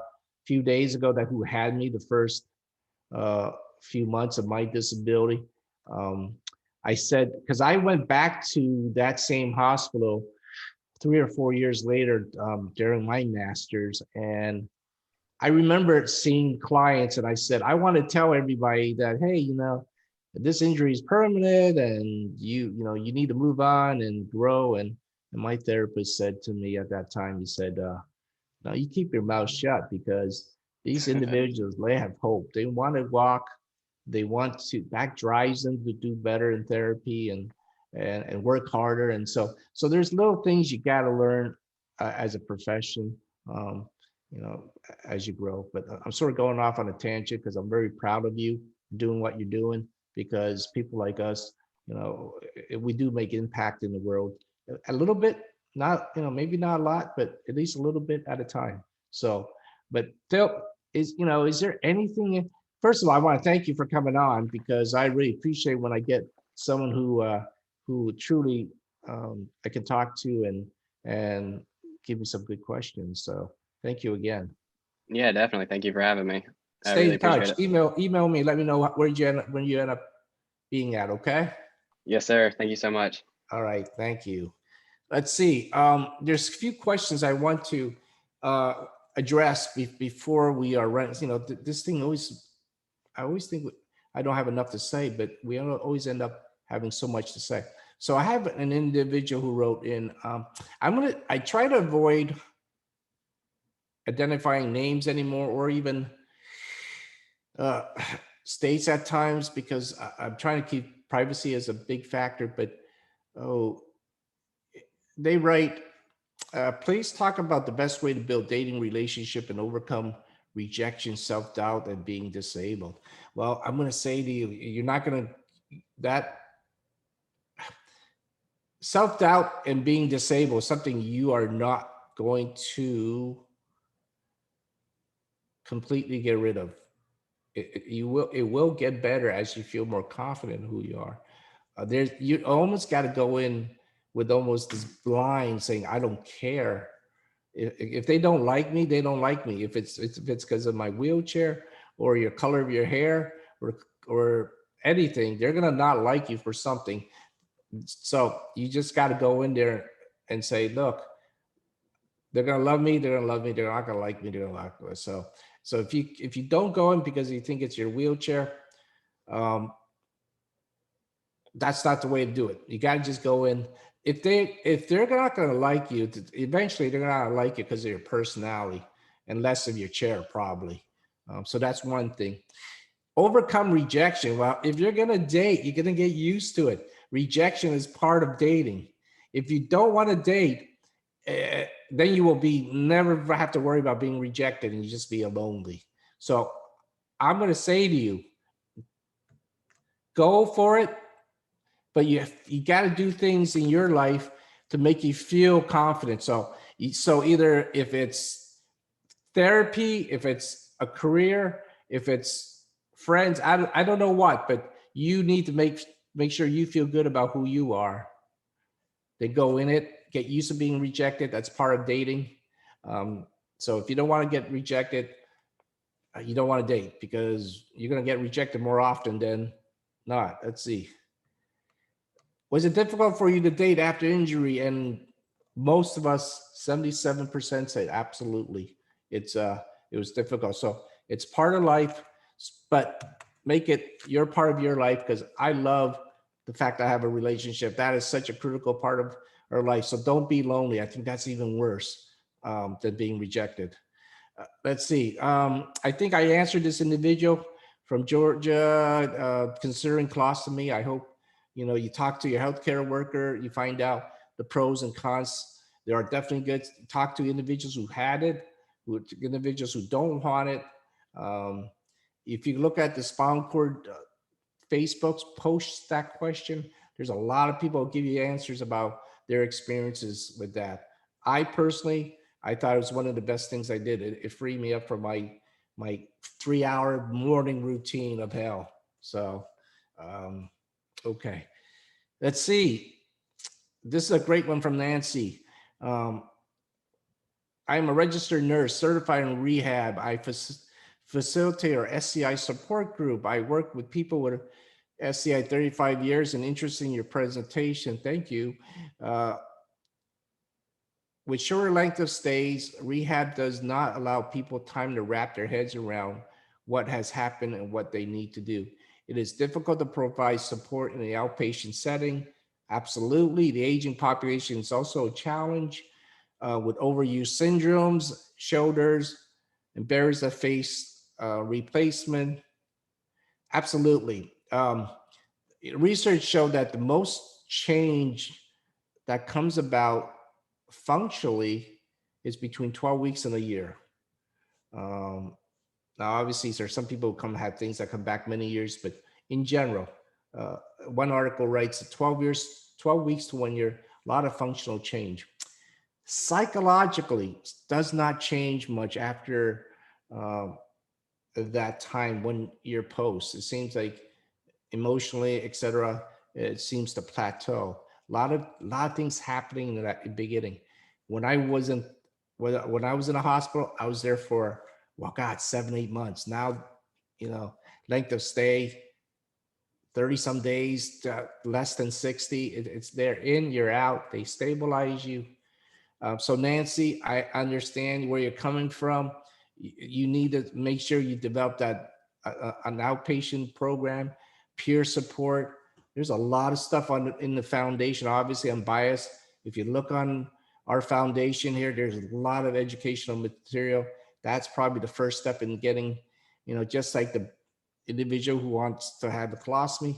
few days ago, who had me the first uh, few months of my disability. Um, I said, because I went back to that same hospital 3 or 4 years later during my master's. And I remember seeing clients and I said, I want to tell everybody that, hey, this injury is permanent and you need to move on and grow. And my therapist said to me at that time, he said, now you keep your mouth shut because these individuals, they have hope. They want to walk. They want to, that drives them to do better in therapy and work harder. And so there's little things you got to learn as a profession, um, you know, as you grow. But I'm sort of going off on a tangent because I'm very proud of you doing what you're doing, because people like us, we do make impact in the world a little bit, not, maybe not a lot, but at least a little bit at a time. So, but Phil, is there anything, first of all, I want to thank you for coming on, because I really appreciate when I get someone who truly I can talk to and give me some good questions. So thank you again. yeah, definitely. Thank you for having me. I Stay really in appreciate touch. it. Email me. Let me know where you end up, when you end up being at. Okay. Yes, sir. Thank you so much. All right. Thank you. Let's see. There's a few questions I want to uh, address before we are running. This thing always, I always think I don't have enough to say, but we always end up having so much to say. So I have an individual who wrote in. I try to avoid identifying names anymore, or even uh, states at times, because I'm trying to keep privacy as a big factor. But oh, they write, Please talk about the best way to build dating relationship and overcome rejection, self-doubt, and being disabled. Well, I'm going to say to you, you're not going to, that self-doubt and being disabled is something you are not going to completely get rid of. It will get better as you feel more confident in who you are. You almost got to go in with almost this blind saying, I don't care. If they don't like me, they don't like me. If it's because of my wheelchair or your color of your hair or anything, they're gonna not like you for something. So you just got to go in there and say, look, they're gonna love me, they're gonna love me, they're not gonna like me, they're gonna like me. So if you don't go in because you think it's your wheelchair, um, that's not the way to do it. You got to just go in. If they're not going to like you, eventually they're going to like you because of your personality and less of your chair, probably. So that's one thing. Overcome rejection. Well, if you're going to date, you're going to get used to it. Rejection is part of dating. If you don't want to date, then you will be never have to worry about being rejected and you just be lonely. So I'm going to say to you, go for it. But you got to do things in your life to make you feel confident. So either if it's therapy, if it's a career, if it's friends, I don't know what, but you need to make sure you feel good about who you are. They go in it, get used to being rejected. That's part of dating. So if you don't want to get rejected, you don't want to date because you're going to get rejected more often than not. Let's see. Was it difficult for you to date after injury? And most of us, 77% said absolutely. It was difficult. So it's part of life, but make it your part of your life because I love the fact I have a relationship. That is such a critical part of our life. So don't be lonely. I think that's even worse than being rejected. Let's see. I think I answered this individual from Georgia considering colostomy. I hope you talk to your healthcare worker, you find out the pros and cons. There are definitely good. Talk to individuals who had it, individuals who don't want it. If you look at the spinal cord Facebook's post that question, there's a lot of people who give you answers about their experiences with that. I personally, I thought it was one of the best things I did. It freed me up from my 3-hour morning routine of hell. So, okay, let's see. This is a great one from Nancy. I am a registered nurse, certified in rehab. I facilitate our SCI support group. I work with people with SCI 35 years and interested in your presentation. Thank you. With shorter length of stays, rehab does not allow people time to wrap their heads around what has happened and what they need to do. It is difficult to provide support in the outpatient setting. Absolutely. The aging population is also a challenge with overuse syndromes, shoulders, and barriers that face replacement. Absolutely. Research showed that the most change that comes about functionally is between 12 weeks and a year. Now, obviously, there are some people who have things that come back many years, but in general, one article writes that 12 weeks to 1 year, a lot of functional change. Psychologically, does not change much after that time, 1 year post. It seems like emotionally, etc., it seems to plateau. A lot of things happening in that beginning. When I was in a hospital, I was there for 7-8 months. Now, length of stay 30 some days to less than 60. It's there in, you're out. They stabilize you. So Nancy, I understand where you're coming from. You need to make sure you develop that an outpatient program, peer support. There's a lot of stuff in the foundation. Obviously, I'm biased. If you look on our foundation here, there's a lot of educational material. That's probably the first step in getting, just like the individual who wants to have the colostomy,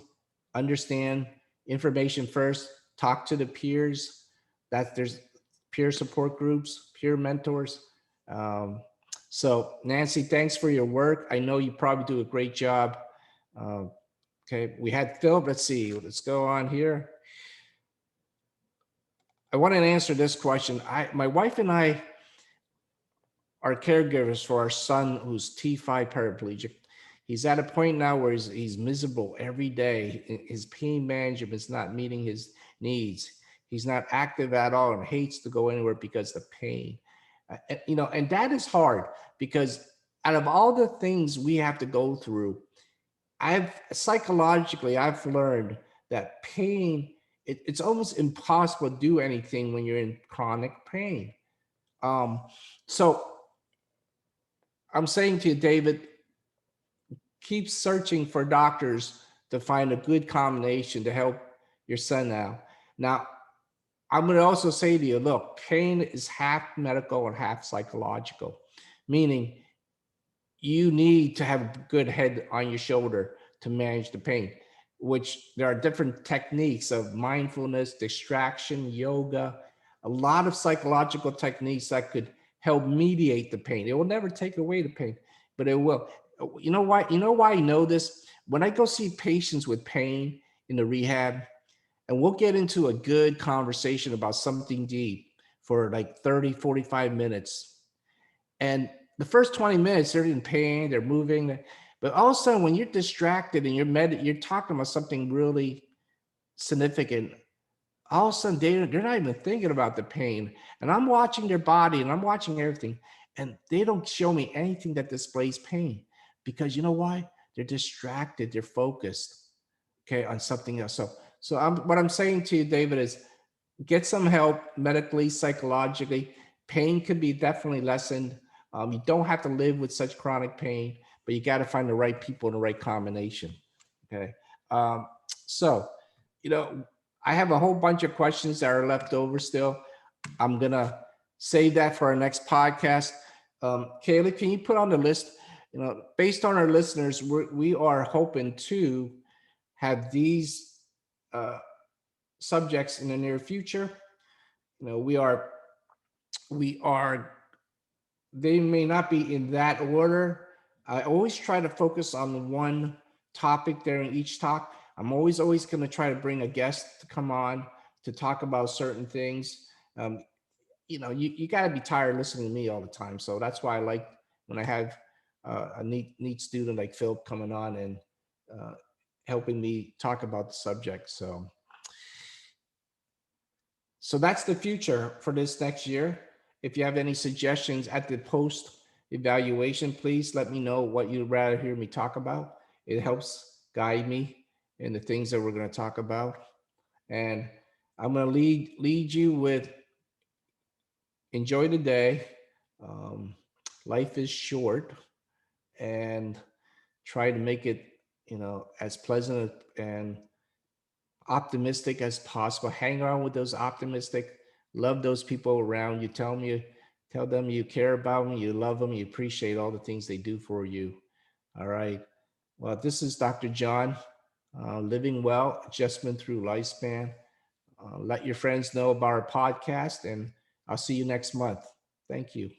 understand information first, talk to the peers. There's peer support groups, peer mentors. Um, so Nancy, thanks for your work. I know you probably do a great job. Okay, we had Phil. Let's see. Let's go on here. I want to answer this question. My wife and I are caregivers for our son who's T5 paraplegic. He's at a point now where he's miserable every day. His pain management is not meeting his needs. He's not active at all and hates to go anywhere because of pain. And that is hard because out of all the things we have to go through, psychologically, I've learned that pain, it's almost impossible to do anything when you're in chronic pain. So I'm saying to you, David, keep searching for doctors to find a good combination to help your son out. Now, I'm going to also say to you, look, pain is half medical and half psychological, meaning you need to have a good head on your shoulder to manage the pain, which there are different techniques of mindfulness, distraction, yoga, a lot of psychological techniques that could help mediate the pain. It will never take away the pain, but it will. You know why? You know why I know this? When I go see patients with pain in the rehab, and we'll get into a good conversation about something deep for like 30, 45 minutes. And the first 20 minutes, they're in pain, they're moving. But all of a sudden, when you're distracted and you're talking about something really significant, all of a sudden they're not even thinking about the pain. And I'm watching their body and I'm watching everything. And they don't show me anything that displays pain. Because you know why? They're distracted, they're focused, okay, on something else. So what I'm saying to you, David, is get some help medically, psychologically. Pain could be definitely lessened. You don't have to live with such chronic pain, but you got to find the right people in the right combination. Okay. So, I have a whole bunch of questions that are left over still. I'm going to save that for our next podcast. Kaylee, can you put on the list, based on our listeners, we are hoping to have these subjects in the near future. We are, they may not be in that order. I always try to focus on one topic there in each talk. I'm always going to try to bring a guest to come on to talk about certain things. You got to be tired listening to me all the time. So that's why I like when I have a neat student like Phil coming on and helping me talk about the subject. So that's the future for this next year. If you have any suggestions at the post evaluation, please let me know what you'd rather hear me talk about. It helps guide me in the things that we're going to talk about. And I'm going to lead you with enjoy the day. Life is short, and try to make it, as pleasant and optimistic as possible. Hang around with those optimistic, love those people around you. Tell them you care about them, you love them, you appreciate all the things they do for you. All right. Well, this is Dr. John, Living Well, Adjustment Through Lifespan. Let your friends know about our podcast, and I'll see you next month. Thank you.